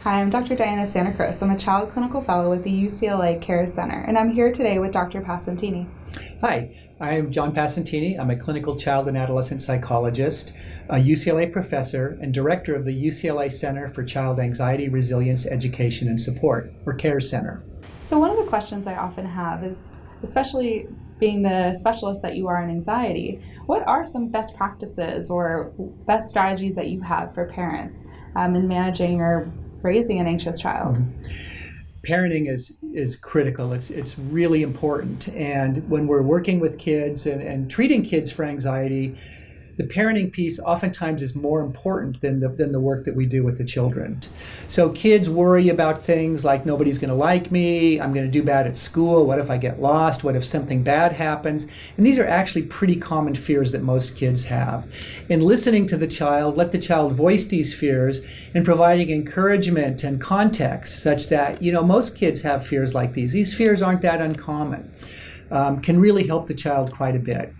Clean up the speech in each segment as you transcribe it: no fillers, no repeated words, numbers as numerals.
Hi, I'm Dr. Diana Santa Cruz. I'm a child clinical fellow with the UCLA Care Center, and I'm here today with Dr. Passantini. Hi, I'm John Passantini. I'm a clinical child and adolescent psychologist, a UCLA professor, and director of the UCLA Center for Child Anxiety, Resilience, Education, and Support, or CARE Center. So one of the questions I often have is, especially being the specialist that you are in anxiety, what are some best practices or best strategies that you have for parents in managing or raising an anxious child? Parenting is critical. It's really important. And when we're working with kids and treating kids for anxiety, the parenting piece oftentimes is more important than the work that we do with the children. So kids worry about things like nobody's going to like me, I'm going to do bad at school, what if I get lost, what if something bad happens? And these are actually pretty common fears that most kids have. In listening to the child, let the child voice these fears and providing encouragement and context such that, most kids have fears like these. These fears aren't that uncommon, can really help the child quite a bit.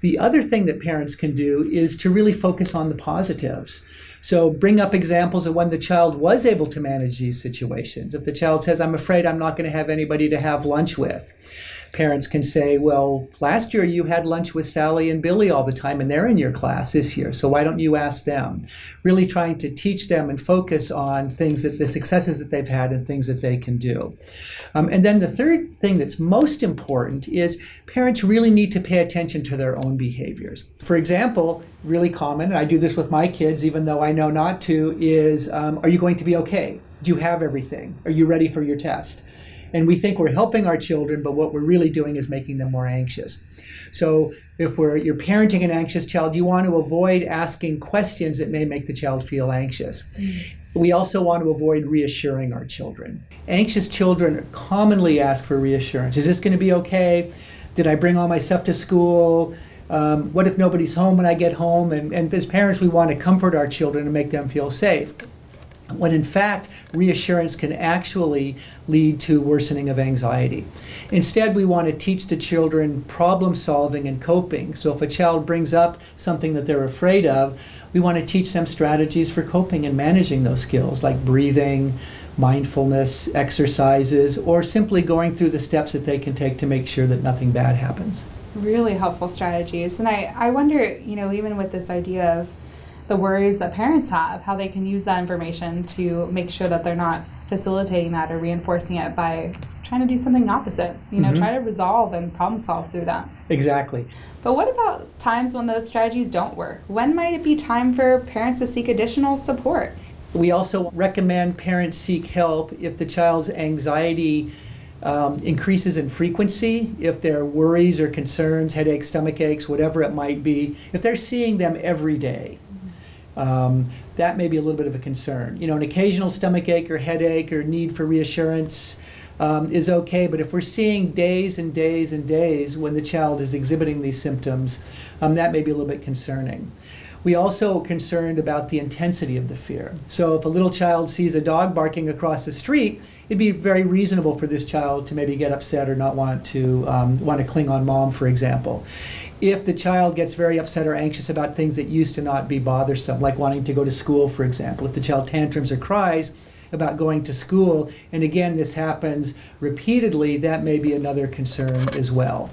The other thing that parents can do is to really focus on the positives. So bring up examples of when the child was able to manage these situations. If the child says, I'm afraid I'm not going to have anybody to have lunch with, parents can say, well, last year you had lunch with Sally and Billy all the time and they're in your class this year, so why don't you ask them? Really trying to teach them and focus on things that the successes that they've had and things that they can do. And then the third thing that's most important is parents really need to pay attention to their own behaviors. For example, really common, and I do this with my kids even though I know not to, is are you going to be okay? Do you have everything? Are you ready for your test? And we think we're helping our children, but what we're really doing is making them more anxious. So if you're parenting an anxious child, you want to avoid asking questions that may make the child feel anxious. We also want to avoid reassuring our children. Anxious children commonly ask for reassurance. Is this going to be okay? Did I bring all my stuff to school? What if nobody's home when I get home? And as parents, we want to comfort our children and make them feel safe, when in fact, reassurance can actually lead to worsening of anxiety. Instead, we want to teach the children problem solving and coping. So if a child brings up something that they're afraid of, we want to teach them strategies for coping and managing those skills, like breathing, mindfulness exercises, or simply going through the steps that they can take to make sure that nothing bad happens. Really helpful strategies. And I wonder, even with this idea of the worries that parents have, how they can use that information to make sure that they're not facilitating that or reinforcing it by trying to do something opposite, try to resolve and problem solve through that. Exactly. But what about times when those strategies don't work? When might it be time for parents to seek additional support? We also recommend parents seek help if the child's anxiety increases in frequency, if their worries or concerns, headaches, stomach aches, whatever it might be, if they're seeing them every day. That may be a little bit of a concern. An occasional stomach ache or headache or need for reassurance is okay, but if we're seeing days and days and days when the child is exhibiting these symptoms, that may be a little bit concerning. We also are concerned about the intensity of the fear. So if a little child sees a dog barking across the street, it'd be very reasonable for this child to maybe get upset or not want to cling on mom, for example. If the child gets very upset or anxious about things that used to not be bothersome, like wanting to go to school, for example, if the child tantrums or cries about going to school, and again, this happens repeatedly, that may be another concern as well.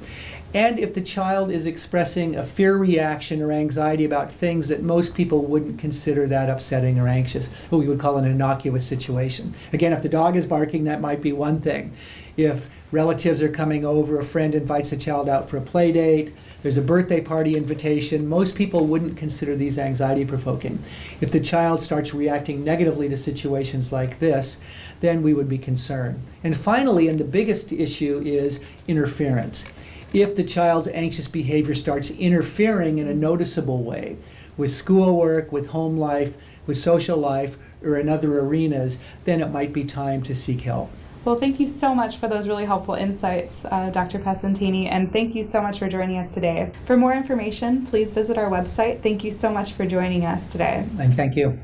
And if the child is expressing a fear reaction or anxiety about things that most people wouldn't consider that upsetting or anxious, what we would call an innocuous situation. Again, if the dog is barking, that might be one thing. If relatives are coming over, a friend invites a child out for a play date, there's a birthday party invitation, most people wouldn't consider these anxiety provoking. If the child starts reacting negatively to situations like this, then we would be concerned. And finally, and the biggest issue is interference. If the child's anxious behavior starts interfering in a noticeable way with schoolwork, with home life, with social life, or in other arenas, then it might be time to seek help. Well, thank you so much for those really helpful insights, Dr. Passantini, and thank you so much for joining us today. For more information, please visit our website. Thank you so much for joining us today. And thank you.